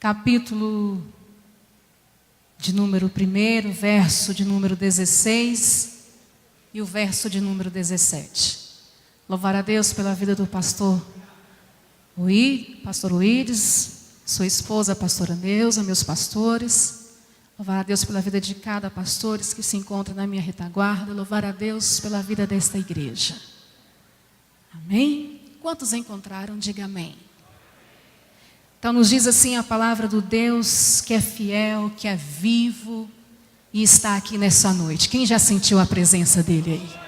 capítulo de número 1, verso de número 16 e o verso de número 17. Louvar a Deus pela vida do pastor Uídes, sua esposa, a pastora Neuza, meus pastores. Louvar a Deus pela vida de cada pastor que se encontra na minha retaguarda. Louvar a Deus pela vida desta igreja. Amém? Quantos encontraram? Diga amém. Então nos diz assim a palavra do Deus que é fiel, que é vivo e está aqui nessa noite. Quem já sentiu a presença dele aí?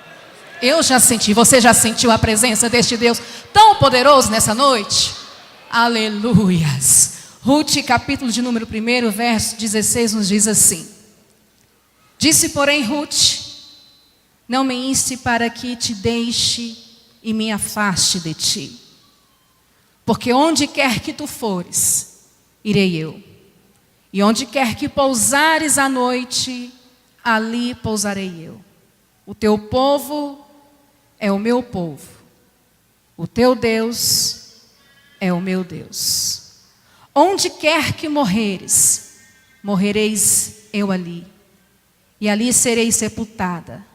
Eu já senti. Você já sentiu a presença deste Deus tão poderoso nessa noite? Aleluias. Ruth, capítulo de número 1, verso 16, nos diz assim: Disse, porém, Ruth: Não me inste para que te deixe e me afaste de ti. Porque onde quer que tu fores, irei eu. E onde quer que pousares à noite, ali pousarei eu. O teu povo é o meu povo. O teu Deus é o meu Deus. Onde quer que morreres, morrereis eu ali. E ali serei sepultada.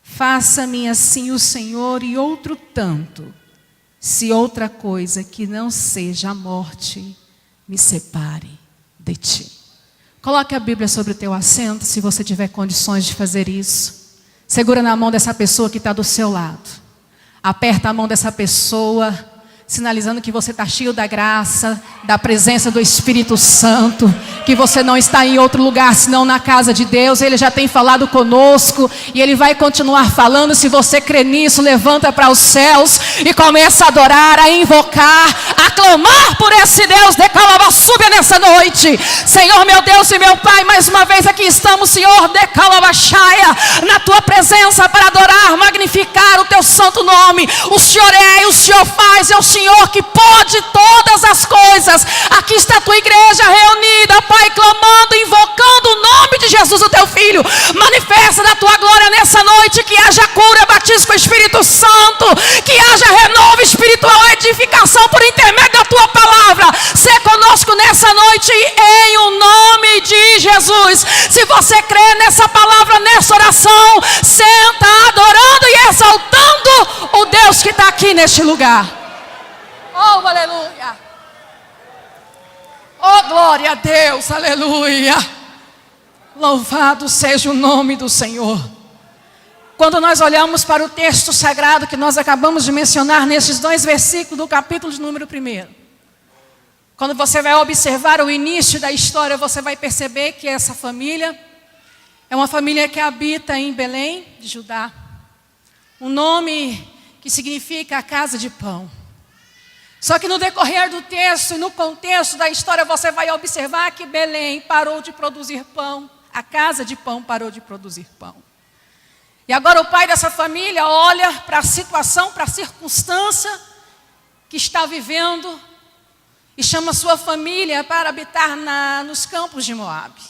Faça-me assim o Senhor e outro tanto, se outra coisa que não seja a morte me separe de ti. Coloque a Bíblia sobre o teu assento, se você tiver condições de fazer isso. Segura na mão dessa pessoa que está do seu lado. Aperta a mão dessa pessoa, sinalizando que você está cheio da graça, da presença do Espírito Santo, que você não está em outro lugar senão na casa de Deus. Ele já tem falado conosco e Ele vai continuar falando. Se você crê nisso, levanta para os céus e começa a adorar, a invocar, a clamar por esse Deus de Calabasúbia nessa noite. Senhor meu Deus e meu Pai, mais uma vez aqui estamos, Senhor, de Calabaxaia, na Tua presença para adorar, magnificar o Teu santo nome. O Senhor é, o Senhor faz, é o Senhor que pode todas as coisas. Aqui está a Tua igreja reunida, Pai, clamando, invocando o nome de Jesus, o Teu Filho. Manifesta da Tua glória nessa noite, que haja cura, batismo com o Espírito Santo, que haja renovo espiritual, edificação por intermédio da Tua palavra. Sê conosco nessa noite, em o nome de Jesus. Se você crê nessa palavra, nessa oração, senta adorando e exaltando o Deus que está aqui neste lugar. Oh, aleluia. Oh, glória a Deus, aleluia. Louvado seja o nome do Senhor. Quando nós olhamos para o texto sagrado que nós acabamos de mencionar nesses 2 versículos do capítulo de número 1, quando você vai observar o início da história, você vai perceber que essa família é uma família que habita em Belém, de Judá. Um nome que significa a casa de pão. Só que no decorrer do texto e no contexto da história, você vai observar que Belém parou de produzir pão. A casa de pão parou de produzir pão. E agora o pai dessa família olha para a situação, para a circunstância que está vivendo e chama sua família para habitar nos campos de Moabe.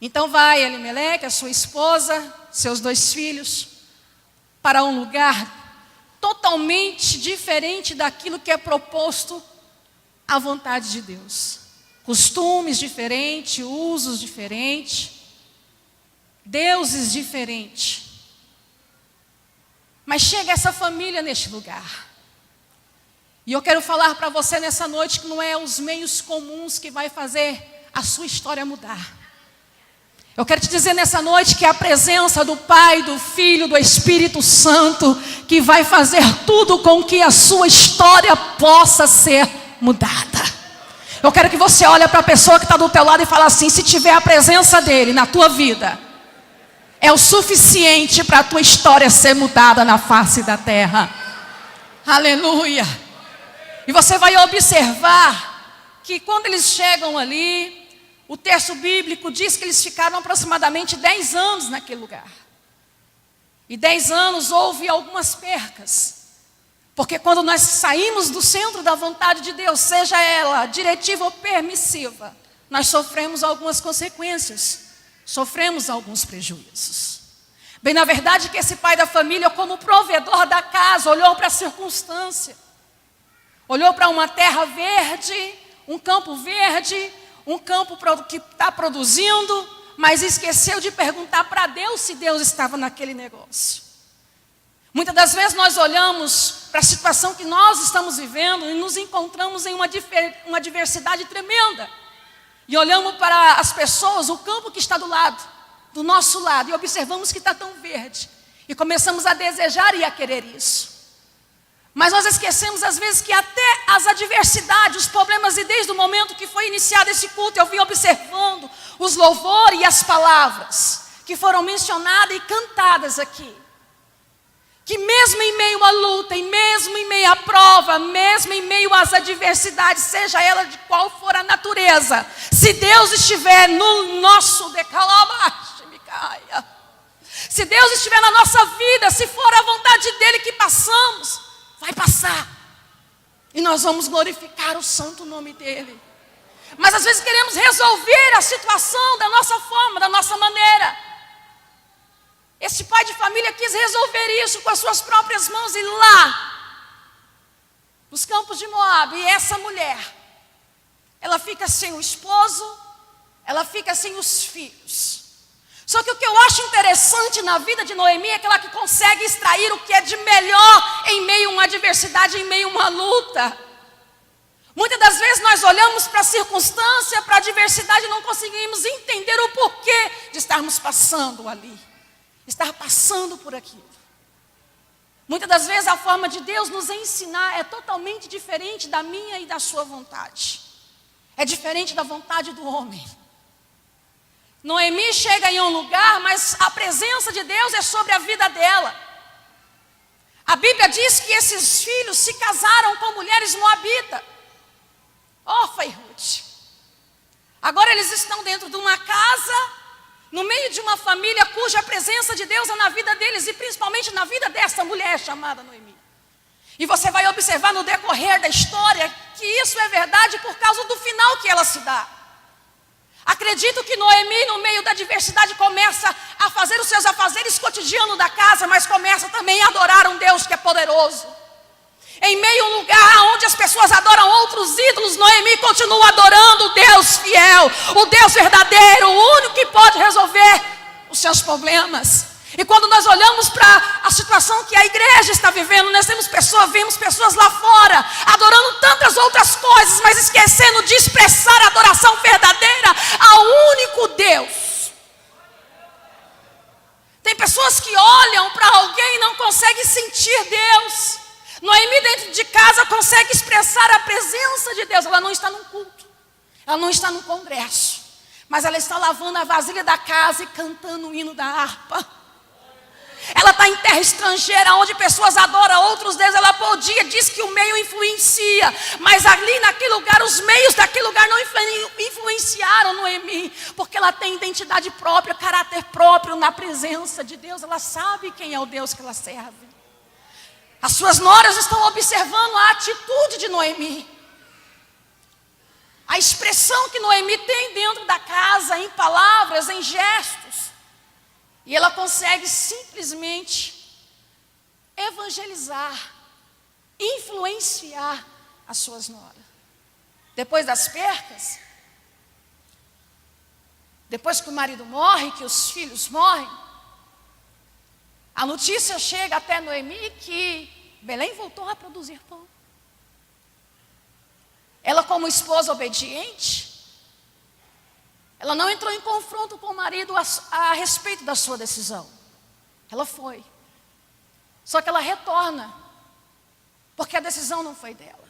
Então vai Elimeleque, a sua esposa, seus 2 filhos, para um lugar totalmente diferente daquilo que é proposto à vontade de Deus. Costumes diferentes, usos diferentes, deuses diferentes. Mas chega essa família neste lugar. E eu quero falar para você nessa noite que não é os meios comuns que vai fazer a sua história mudar. Eu quero te dizer nessa noite que é a presença do Pai, do Filho, do Espírito Santo que vai fazer tudo com que a sua história possa ser mudada. Eu quero que você olhe para a pessoa que está do teu lado e fale assim: se tiver a presença dele na tua vida, é o suficiente para a tua história ser mudada na face da terra. Aleluia. E você vai observar que quando eles chegam ali, o texto bíblico diz que eles ficaram aproximadamente 10 anos naquele lugar. E 10 anos houve algumas percas. Porque quando nós saímos do centro da vontade de Deus, seja ela diretiva ou permissiva, nós sofremos algumas consequências, sofremos alguns prejuízos. Bem, na verdade que esse pai da família, como provedor da casa, olhou para a circunstância. Olhou para uma terra verde, um campo verde, um campo que está produzindo, mas esqueceu de perguntar para Deus se Deus estava naquele negócio. Muitas das vezes nós olhamos para a situação que nós estamos vivendo e nos encontramos em uma diversidade tremenda. E olhamos para as pessoas, o campo que está do nosso lado, e observamos que está tão verde. E começamos a desejar e a querer isso. Mas nós esquecemos às vezes que até as adversidades, os problemas, e desde o momento que foi iniciado esse culto, eu vim observando os louvores e as palavras que foram mencionadas e cantadas aqui. Que mesmo em meio à luta, e mesmo em meio à prova, mesmo em meio às adversidades, seja ela de qual for a natureza, se Deus estiver no nosso se Deus estiver na nossa vida, se for a vontade dEle que passamos, vai passar. E nós vamos glorificar o santo nome dEle. Mas às vezes queremos resolver a situação da nossa forma, da nossa maneira. Esse pai de família quis resolver isso com as suas próprias mãos. E lá, nos campos de Moabe, e essa mulher, ela fica sem o esposo, ela fica sem os filhos. Só que o que eu acho interessante na vida de Noemi é que ela consegue extrair o que é de melhor em meio a uma adversidade, em meio a uma luta. Muitas das vezes nós olhamos para a circunstância, para a adversidade, e não conseguimos entender o porquê de estarmos passando ali. Estar passando por aquilo. Muitas das vezes a forma de Deus nos ensinar é totalmente diferente da minha e da sua vontade. É diferente da vontade do homem. Noemi chega em um lugar, mas a presença de Deus é sobre a vida dela. A Bíblia diz que esses filhos se casaram com mulheres moabitas. Orfa e Ruth. Agora eles estão dentro de uma casa, no meio de uma família cuja presença de Deus é na vida deles, e principalmente na vida dessa mulher chamada Noemi. E você vai observar no decorrer da história que isso é verdade por causa do final que ela se dá. Acredito que Noemi, no meio da adversidade, começa a fazer os seus afazeres cotidianos da casa, mas começa também a adorar um Deus que é poderoso. Em meio a um lugar onde as pessoas adoram outros ídolos, Noemi continua adorando o Deus fiel, o Deus verdadeiro, o único que pode resolver os seus problemas. E quando nós olhamos para a situação que a igreja está vivendo, nós vemos pessoas lá fora, adorando tantas outras coisas, mas esquecendo de expressar a adoração verdadeira ao único Deus. Tem pessoas que olham para alguém e não conseguem sentir Deus. Noemi dentro de casa consegue expressar a presença de Deus. Ela não está num culto, ela não está num congresso, mas ela está lavando a vasilha da casa e cantando o hino da harpa. Ela está em terra estrangeira, onde pessoas adoram outros deuses. Ela diz que o meio influencia, mas ali naquele lugar, os meios daquele lugar não influenciaram Noemi, porque ela tem identidade própria, caráter próprio na presença de Deus. Ela sabe quem é o Deus que ela serve. As suas noras estão observando a atitude de Noemi, a expressão que Noemi tem dentro da casa, em palavras, em gestos. E ela consegue simplesmente evangelizar, influenciar as suas noras. Depois das percas, depois que o marido morre, que os filhos morrem, a notícia chega até Noemi que Belém voltou a produzir pão. Ela, como esposa obediente, ela não entrou em confronto com o marido a respeito da sua decisão. Ela foi. Só que ela retorna, porque a decisão não foi dela.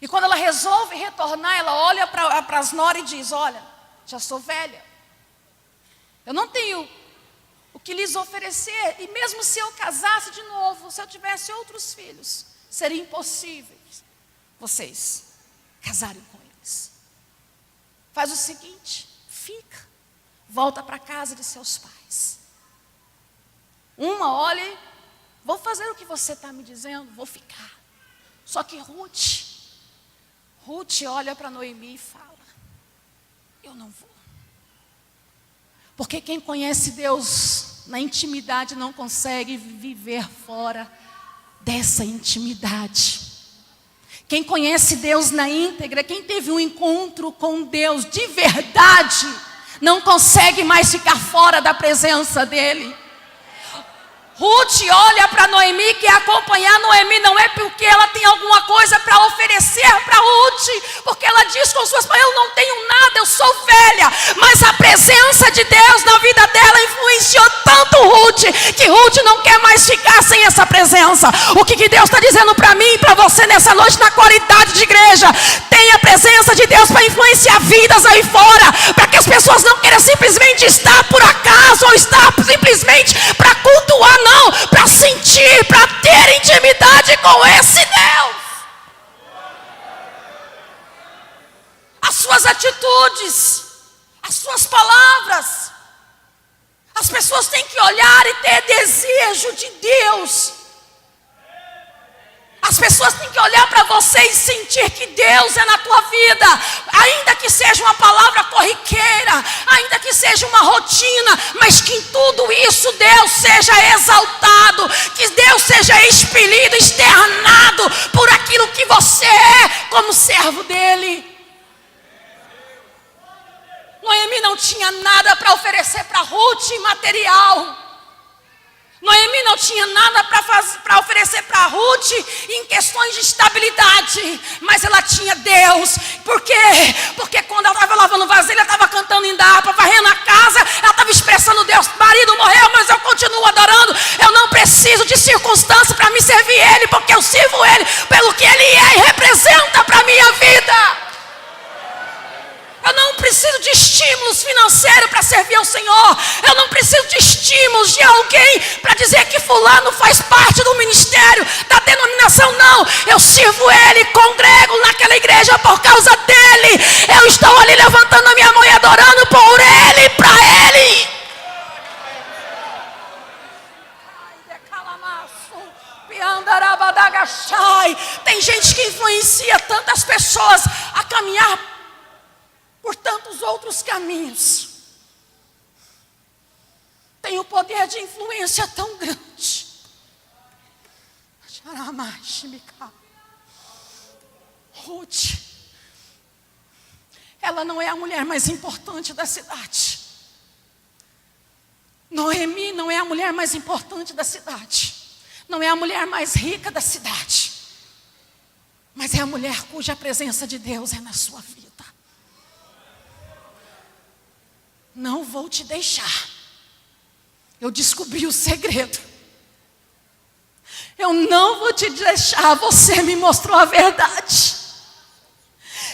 E quando ela resolve retornar, ela olha para as noras e diz: olha, já sou velha, eu não tenho o que lhes oferecer, e mesmo se eu casasse de novo, se eu tivesse outros filhos, seria impossível vocês casarem com eles. Faz o seguinte, fica, volta para a casa de seus pais. Olha, vou fazer o que você está me dizendo, vou ficar. Só que Ruth olha para Noemi e fala: eu não vou. Porque quem conhece Deus na intimidade não consegue viver fora dessa intimidade. Quem conhece Deus na íntegra, quem teve um encontro com Deus de verdade, não consegue mais ficar fora da presença dele. Ruth olha para Noemi, quer acompanhar Noemi, não é porque ela tem alguma coisa para oferecer para Ruth, porque ela diz com suas palavras: eu não tenho nada, eu sou velha, mas a presença de Deus na vida dela influenciou tanto Ruth, que Ruth não quer mais ficar sem essa presença. O que Deus está dizendo para mim e para você nessa noite, na qualidade de igreja? Tem a presença de Deus para influenciar vidas aí fora, para que as pessoas não queiram simplesmente estar por acaso, ou estar simplesmente para cultuar, não, para sentir, para ter intimidade com esse Deus. As suas atitudes, as suas palavras, as pessoas têm que olhar e ter desejo de Deus. As pessoas têm que olhar para você e sentir que Deus é na tua vida, ainda que seja uma palavra corriqueira, ainda que seja uma rotina, mas que em tudo isso Deus seja exaltado, que Deus seja expelido, externado por aquilo que você é como servo dele. Noemi não tinha nada para oferecer para Ruth em material. Noemi não tinha nada para oferecer para Ruth em questões de estabilidade, mas ela tinha Deus. Por quê? Porque quando ela estava lavando vasilha, ela estava cantando em harpa, varrendo a casa, ela estava expressando Deus. Marido morreu, mas eu continuo adorando. Eu não preciso de circunstância para me servir Ele, porque eu sirvo Ele pelo que Ele é e representa para a minha vida. Eu não preciso de estímulos financeiros para servir ao Senhor. Eu não preciso de estímulos de alguém para dizer que fulano faz parte do ministério, da denominação. Não, eu sirvo Ele, congrego naquela igreja por causa dEle. Eu estou ali levantando a minha mão e adorando por Ele, para Ele. Tem gente que influencia tantas pessoas a caminhar por tantos outros caminhos. Tem o poder de influência tão grande. Ruth, ela não é a mulher mais importante da cidade. Noemi não é a mulher mais importante da cidade. Não é a mulher mais rica da cidade. Mas é a mulher cuja presença de Deus é na sua vida. Não vou te deixar. Eu descobri o segredo. Eu não vou te deixar. Você me mostrou a verdade.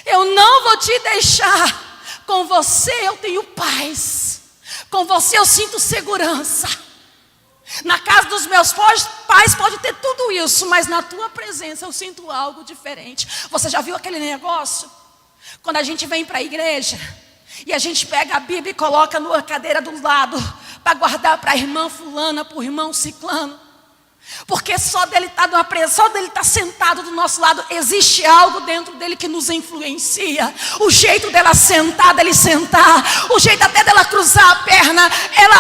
Eu não vou te deixar. Com você eu tenho paz. Com você eu sinto segurança. Na casa dos meus pais pode ter tudo isso, mas na tua presença eu sinto algo diferente. Você já viu aquele negócio? Quando a gente vem para a igreja e a gente pega a Bíblia e coloca numa cadeira do lado para guardar para a irmã fulana, para o irmão ciclano. Porque só dele estar sentado do nosso lado, existe algo dentro dele que nos influencia. O jeito dela sentar, dele sentar, o jeito até dela cruzar a perna,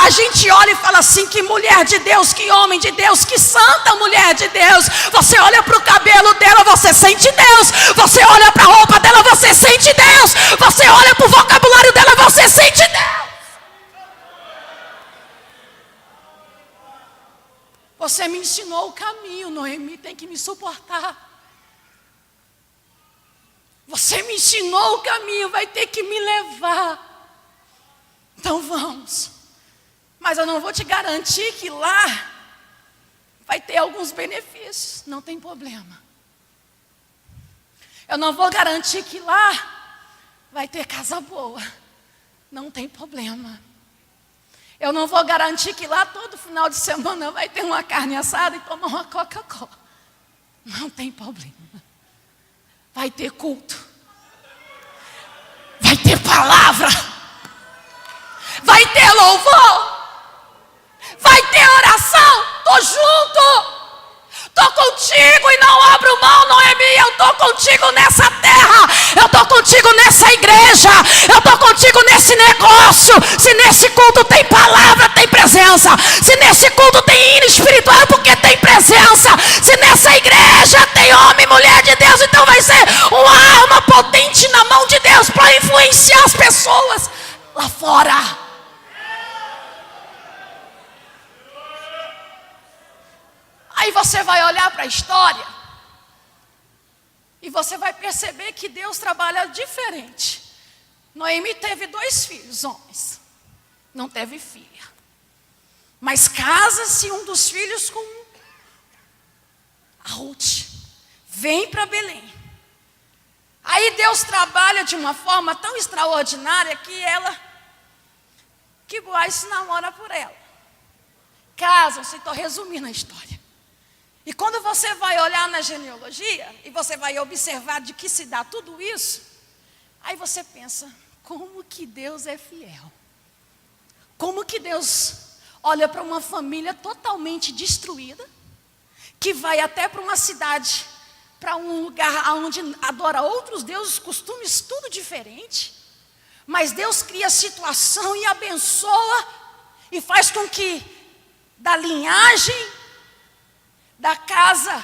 a gente olha e fala assim: que mulher de Deus, que homem de Deus, que santa mulher de Deus. Você olha para o cabelo dela, você sente Deus. Você olha para a roupa dela, você sente Deus. Você olha para o vocabulário dela, você sente Deus. Você me ensinou o caminho, Noemi tem que me suportar. Você me ensinou o caminho, vai ter que me levar. Então vamos. Mas eu não vou te garantir que lá vai ter alguns benefícios. Não tem problema. Eu não vou garantir que lá vai ter casa boa. Não tem problema. Eu não vou garantir que lá todo final de semana vai ter uma carne assada e tomar uma Coca-Cola. Não tem problema. Vai ter culto. Vai ter palavra. Vai ter louvor. Vai ter oração. Tô junto. Tô contigo e não abro mão, Noemi. Eu tô contigo nessa terra. Eu tô contigo nessa igreja. Eu tô contigo nesse negócio. Se nesse culto tem palavra, tem presença. Se nesse culto tem hino espiritual, porque tem presença. Se nessa igreja tem homem e mulher de Deus, então vai vai ser uma arma potente na mão de Deus para influenciar as pessoas lá fora. Aí você vai olhar para a história e você vai perceber que Deus trabalha diferente. Noemi teve 2 filhos, homens. Não teve filha. Mas casa-se um dos filhos com a Ruth. Vem para Belém. Aí Deus trabalha de uma forma tão extraordinária que Boaz se namora por ela. Casam-se, estou resumindo a história. E quando você vai olhar na genealogia, e você vai observar de que se dá tudo isso, aí você pensa, como que Deus é fiel? Como que Deus olha para uma família totalmente destruída, que vai até para uma cidade, para um lugar onde adora outros deuses, costumes, tudo diferente, mas Deus cria a situação e abençoa, e faz com que da linhagem, da casa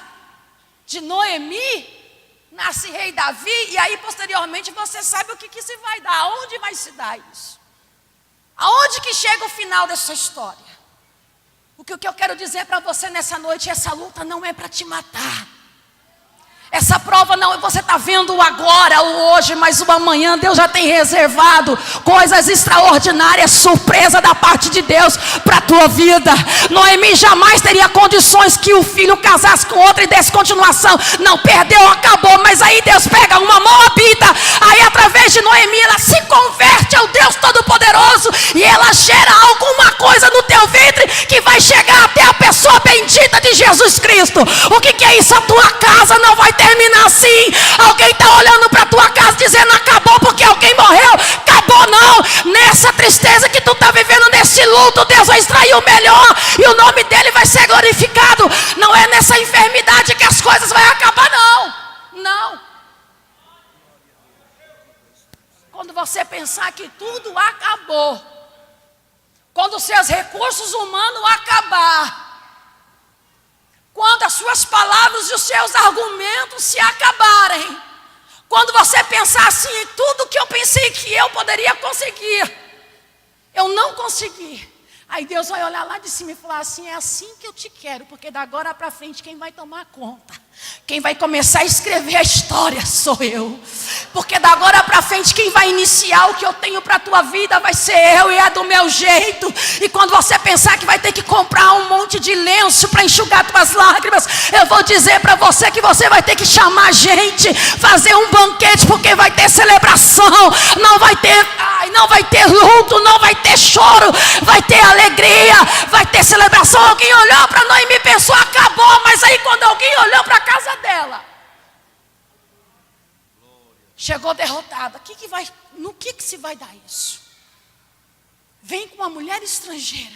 de Noemi, nasce rei Davi, e aí posteriormente você sabe o que se vai dar, aonde vai se dar isso? Aonde que chega o final dessa história? O que eu quero dizer para você nessa noite, essa luta não é para te matar. Essa prova não, você está vendo o agora, o hoje, mas o amanhã Deus já tem reservado coisas extraordinárias, surpresa da parte de Deus para a tua vida. Noemi jamais teria condições que o filho casasse com outra e desse continuação. Não, perdeu, acabou, mas aí Deus pega uma moabita, aí através de Noemi ela se converte ao Deus Todo-Poderoso e ela gera alguma coisa no teu ventre que vai chegar até a pessoa bendita de Jesus Cristo. O que é isso? A tua casa não vai terminar assim. Alguém está olhando para a tua casa dizendo acabou porque alguém morreu. Acabou não. Nessa tristeza que tu está vivendo, nesse luto, Deus vai extrair o melhor e o nome dele vai ser glorificado. Não é nessa enfermidade que as coisas vão acabar, não. Quando você pensar que tudo acabou, quando os seus recursos humanos acabar, quando as suas palavras e os seus argumentos se acabarem, quando você pensar assim, tudo que eu pensei que eu poderia conseguir, eu não consegui. Aí Deus vai olhar lá de cima e falar assim, é assim que eu te quero, porque da agora para frente quem vai tomar conta, quem vai começar a escrever a história sou eu. Porque da agora para frente quem vai iniciar o que eu tenho para a tua vida vai ser eu, e é do meu jeito. E quando você pensar que vai ter que comprar um monte de lenço para enxugar tuas lágrimas, eu vou dizer para você que você vai ter que chamar gente, fazer um banquete, porque vai ter celebração, não vai ter luto, não vai ter choro, vai ter alegria, vai ter celebração. Alguém olhou para Noemi e pensou acabou, mas aí quando alguém olhou para a casa dela, chegou derrotada. No que se vai dar isso? Vem com uma mulher estrangeira.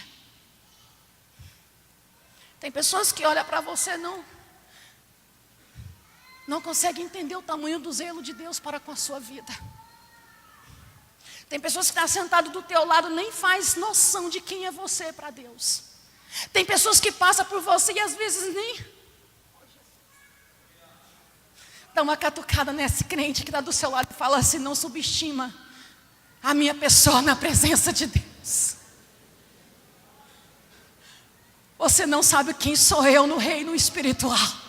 Tem pessoas que olham para você não conseguem entender o tamanho do zelo de Deus para com a sua vida. Tem pessoas que estão sentadas do teu lado, nem faz noção de quem é você para Deus. Tem pessoas que passam por você e às vezes nem dá uma catucada nesse crente que está do seu lado e fala assim, não subestima a minha pessoa na presença de Deus. Você não sabe quem sou eu no reino espiritual.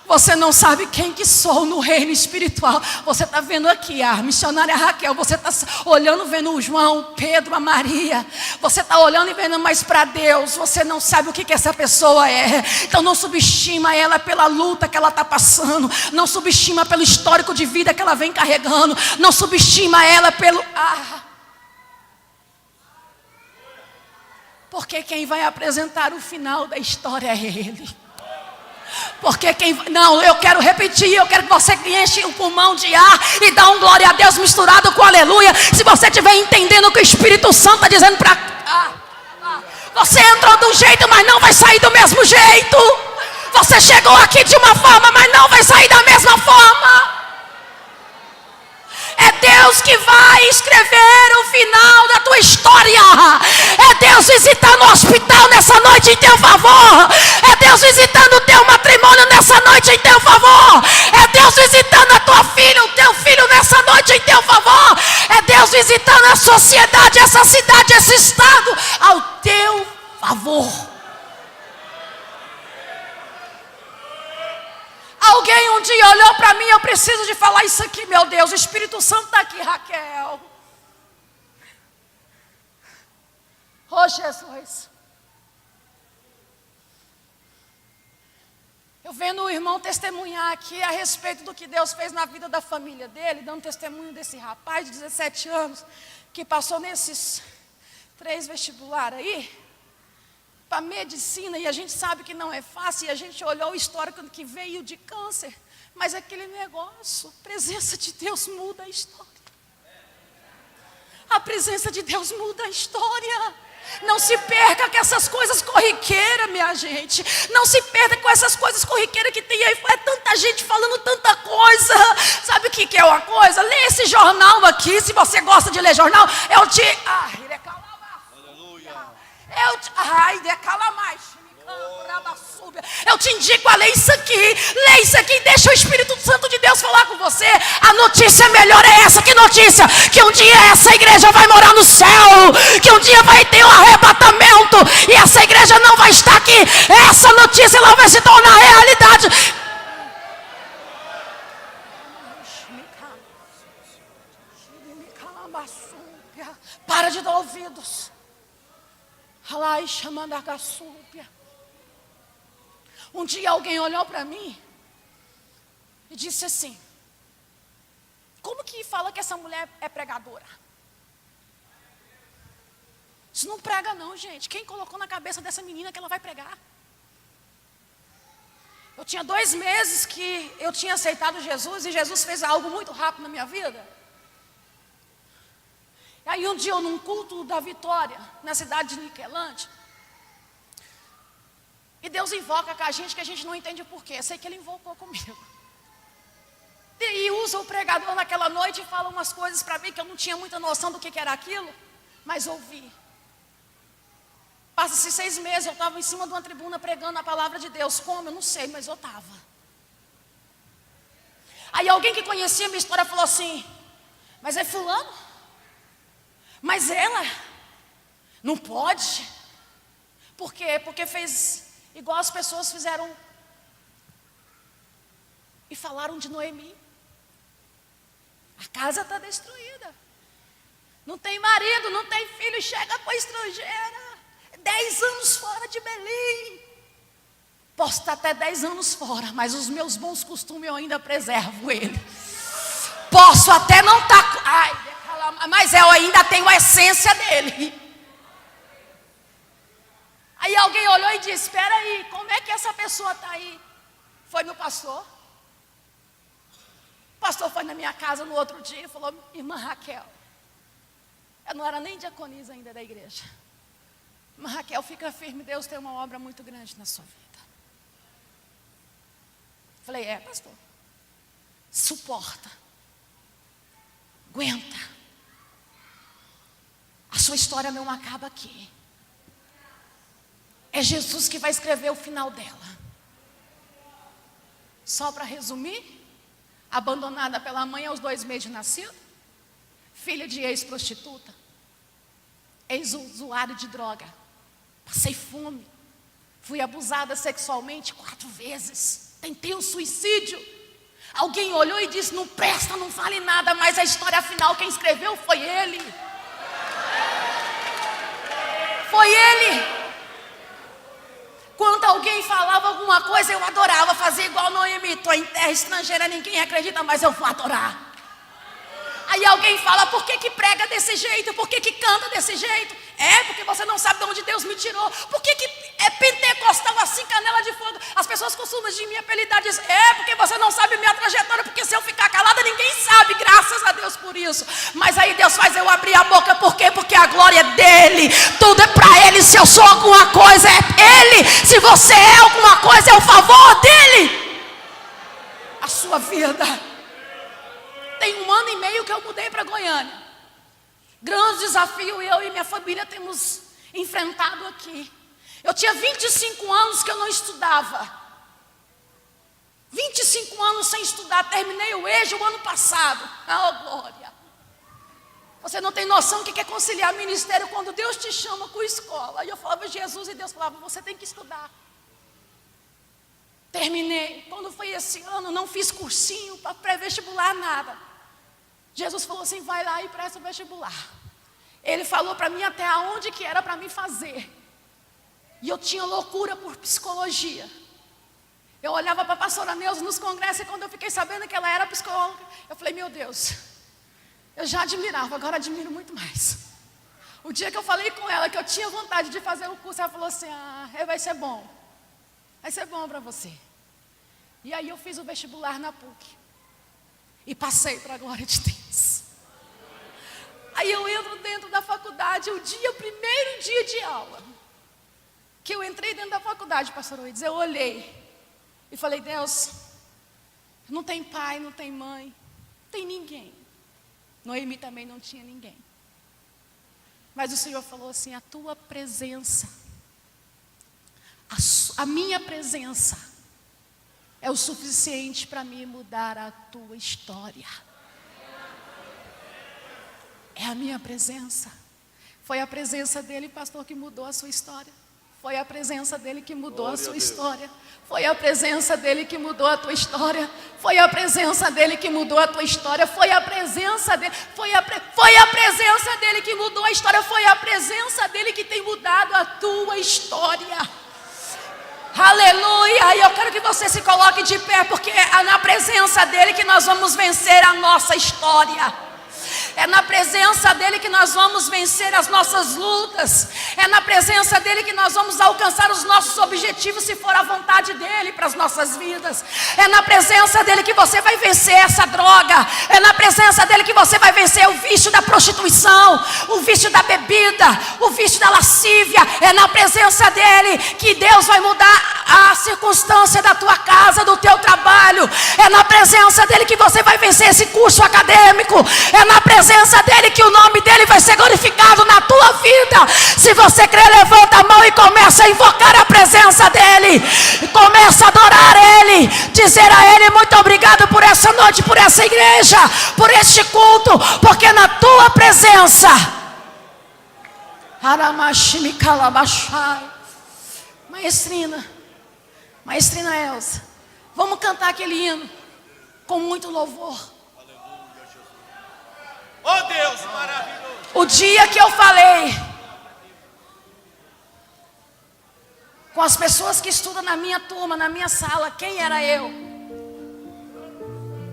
Você não sabe quem que sou no reino espiritual. Você está vendo aqui a missionária Raquel. Você está olhando, vendo o João, Pedro, a Maria. Você está olhando e vendo, mas para Deus você não sabe o que essa pessoa é. Então não subestima ela pela luta que ela está passando. Não subestima pelo histórico de vida que ela vem carregando. Não subestima ela pelo... Porque quem vai apresentar o final da história é Ele. Porque não, eu quero repetir, eu quero que você enche o pulmão de ar e dá um glória a Deus misturado com aleluia. Se você estiver entendendo o que o Espírito Santo está dizendo para... Você entrou de um jeito, mas não vai sair do mesmo jeito. Você chegou aqui de uma forma, mas não vai sair da mesma forma. É Deus que vai escrever o final da tua história. É Deus visitando o hospital nessa noite em teu favor. É Deus visitando o teu matrimônio nessa noite em teu favor. É Deus visitando a tua filha, o teu filho nessa noite em teu favor. É Deus visitando a sociedade, essa cidade, esse estado ao teu favor. Alguém um dia olhou para mim, eu preciso de falar isso aqui, meu Deus, o Espírito Santo está aqui, Raquel. Oh, Jesus. Eu vendo o irmão testemunhar aqui a respeito do que Deus fez na vida da família dele, dando testemunho desse rapaz de 17 anos, que passou nesses 3 vestibulares aí, para medicina, e a gente sabe que não é fácil, e a gente olhou o histórico que veio de câncer, mas aquele negócio, a presença de Deus muda a história. A presença de Deus muda a história. Não se perca com essas coisas corriqueiras, minha gente. Não se perca com essas coisas corriqueiras que tem aí. É tanta gente falando tanta coisa. Sabe o que é uma coisa? Lê esse jornal aqui, se você gosta de ler jornal. Eu te indico a ler isso aqui. Lê isso aqui e deixa o Espírito Santo de Deus falar com você. A notícia melhor é essa. Que notícia? Que um dia essa igreja vai morar no céu. Que um dia vai ter um arrebatamento. E essa igreja não vai estar aqui. Essa notícia ela vai se tornar realidade. Para de dar ouvidos. Um dia alguém olhou para mim e disse assim: como que fala que essa mulher é pregadora? Isso não prega não, gente. Quem colocou na cabeça dessa menina que ela vai pregar? Eu tinha 2 meses que eu tinha aceitado Jesus, e Jesus fez algo muito rápido na minha vida. Aí um dia eu num culto da Vitória, na cidade de Niquelândia, e Deus invoca com a gente que a gente não entende o porquê. Eu sei que Ele invocou comigo. E usa o pregador naquela noite e fala umas coisas para mim que eu não tinha muita noção do que era aquilo, mas ouvi. Passa-se 6 meses, eu estava em cima de uma tribuna pregando a palavra de Deus. Como? Eu não sei, mas eu estava. Aí alguém que conhecia a minha história falou assim: mas é fulano? Mas ela não pode. Por quê? Porque fez igual as pessoas fizeram e falaram de Noemi. A casa está destruída. Não tem marido, não tem filho, chega com a estrangeira. 10 anos fora de Belém. Posso estar até 10 anos fora, mas os meus bons costumes eu ainda preservo ele. Posso até não estar... mas eu ainda tenho a essência dele. Aí alguém olhou e disse: espera aí, como é que essa pessoa está aí? Foi no pastor. O pastor foi na minha casa no outro dia e falou: irmã Raquel, eu não era nem diaconisa ainda da igreja. Irmã Raquel, fica firme, Deus tem uma obra muito grande na sua vida. Falei: é, pastor. Suporta. Aguenta. A sua história não acaba aqui. É Jesus que vai escrever o final dela. Só para resumir: abandonada pela mãe aos 2 meses de nascido, filha de ex-prostituta, ex-usuário de droga, passei fome, fui abusada sexualmente 4 vezes, tentei um suicídio. Alguém olhou e disse: não presta, não vale nada, mas a história final quem escreveu foi ele. Foi ele. Quando alguém falava alguma coisa, eu adorava, fazer igual Noemi: estou em terra estrangeira, ninguém acredita, mas eu vou adorar. Aí alguém fala: por que prega desse jeito? Por que canta desse jeito? É porque você não sabe de onde Deus me tirou. Por que é pentecostal assim, canela de fogo? As pessoas costumam de me apelidar, dizer: é porque você não sabe minha trajetória, porque se eu ficar calada ninguém sabe, graças a Deus por isso. Mas aí Deus faz eu abrir a boca. Por quê? Porque a glória é dele, tudo é para ele. Se eu sou alguma coisa, é ele. Se você é alguma coisa, é o favor dele. A sua vida tem 1 ano e meio que eu mudei para Goiânia. Grande desafio eu e minha família temos enfrentado aqui. Eu tinha 25 anos que eu não estudava. 25 anos sem estudar. Terminei o EJA o ano passado. Oh, glória. Você não tem noção do que é conciliar ministério quando Deus te chama com escola. E eu falava Jesus e Deus falava, você tem que estudar. Terminei. Quando foi esse ano, não fiz cursinho para pré-vestibular, nada. Jesus falou assim, vai lá e presta o vestibular. Ele falou para mim até aonde que era para mim fazer. E eu tinha loucura por psicologia. Eu olhava para a pastora Neuza nos congressos e quando eu fiquei sabendo que ela era psicóloga, eu falei, meu Deus, eu já admirava, agora admiro muito mais. O dia que eu falei com ela que eu tinha vontade de fazer o curso, ela falou assim, vai ser bom. Vai ser bom para você. E aí eu fiz o vestibular na PUC. E passei para a glória de Deus. Aí eu entro dentro da faculdade, o primeiro dia de aula. Que eu entrei dentro da faculdade, pastor Oides, eu olhei. E falei, Deus, não tem pai, não tem mãe, não tem ninguém. Noemi também não tinha ninguém. Mas o Senhor falou assim, a tua presença, a minha presença é o suficiente para mim mudar a tua história. É a minha presença. Foi a presença dele, pastor, que mudou a sua história. Foi a presença dele que mudou a sua história. Foi a presença dele que mudou a tua história. Foi a presença dele que mudou a tua história. Foi a presença dele. Foi a presença dele que mudou a história. Foi a presença dele que tem mudado a tua história. Aleluia! E eu quero que você se coloque de pé, porque é na presença dele que nós vamos vencer a nossa história. É na presença dele que nós vamos vencer as nossas lutas. É na presença dele que nós vamos alcançar os nossos objetivos, se for a vontade dele para as nossas vidas. É na presença dele que você vai vencer essa droga. É na presença dele que você vai vencer o vício da prostituição, o vício da bebida, o vício da lascívia. É na presença dele que Deus vai mudar a circunstância da tua casa, do teu trabalho. É na presença dele que você vai vencer esse curso acadêmico. É na presença dele que o nome dele vai ser glorificado na tua vida. Se você crer, levanta a mão e começa a invocar a presença dele. Começa a adorar ele, dizer a ele, muito obrigado por essa noite, por essa igreja, por este culto, porque na tua presença, Maestrina Elza, vamos cantar aquele hino com muito louvor. Oh Deus, maravilhoso. O dia que eu falei com as pessoas que estudam na minha turma, na minha sala, quem era eu?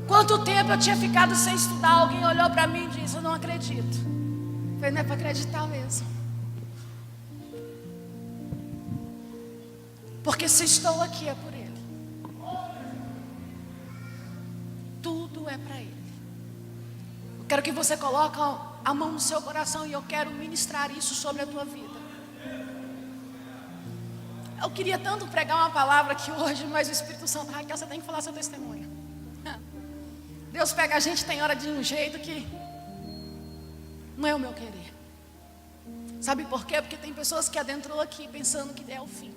Quanto tempo eu tinha ficado sem estudar? Alguém olhou para mim e disse, eu não acredito. Eu falei, não é para acreditar mesmo. Porque se estou aqui é por ele. Tudo é para ele. Eu quero que você coloque a mão no seu coração e eu quero ministrar isso sobre a tua vida. Eu queria tanto pregar uma palavra aqui hoje, mas o Espírito Santo, Raquel, você tem que falar seu testemunho. Deus pega a gente, tem hora de um jeito que não é o meu querer. Sabe por quê? Porque tem pessoas que adentrou aqui pensando que é o fim.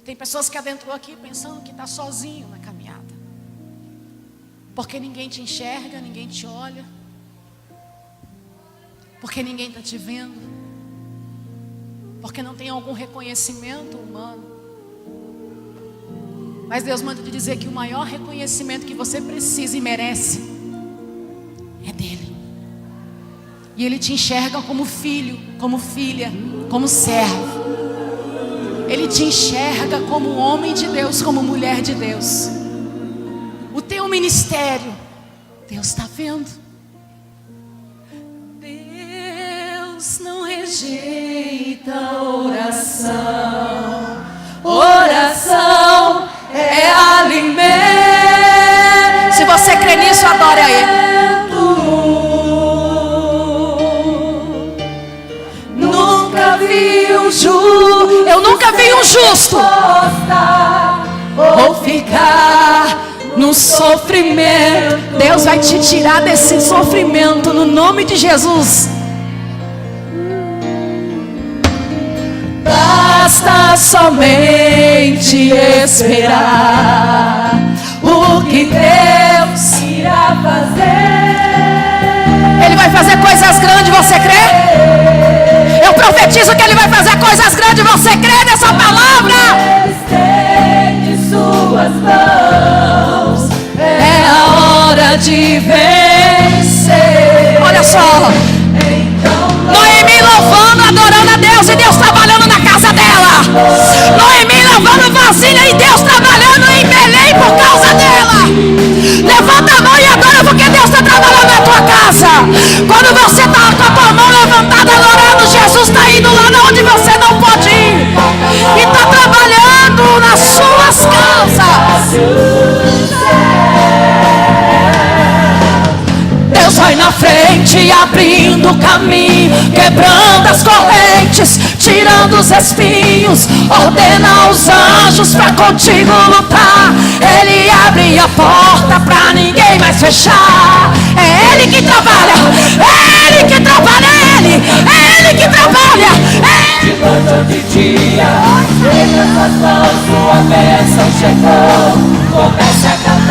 Tem pessoas que adentrou aqui pensando que está sozinho na caminhada. Porque ninguém te enxerga, ninguém te olha. Porque ninguém está te vendo. Porque não tem algum reconhecimento humano. Mas Deus manda te dizer que o maior reconhecimento que você precisa e merece é dele. E ele te enxerga como filho, como filha, como servo. Ele te enxerga como homem de Deus, como mulher de Deus. O teu ministério, Deus está vendo. Deus não rejeita oração. Oração é alimento. Se você crê nisso, adore a ele. Eu nunca vi um justo ou ficar no sofrimento. Deus vai te tirar desse sofrimento no nome de Jesus. Basta somente esperar o que Deus irá fazer. Ele vai fazer coisas grandes, você crê? Eu profetizo que Ele vai fazer coisas grandes, você crê nessa palavra? Estende suas mãos, é a hora de vencer. Olha só, Noemi louvando, adorando a Deus e Deus trabalhando na casa dela. Noemi lavando vasilha e Deus trabalhando em Belém por causa dela. Levanta a mão e adora, porque Deus está trabalhando na tua casa. Quando você está com a tua mão levantada adorando, Jesus está indo lá onde você não pode ir e está trabalhando nas suas casas. Deus vai na frente, abrindo o caminho, quebrando as correntes, tirando os espinhos, ordena aos anjos pra contigo lutar. Ele abre a porta pra ninguém mais fechar. É Ele que trabalha, é Ele que trabalha, é Ele que trabalha, é Ele. De noite ou de dia, em suas mãos sua bênção chegou. Comece a cantar.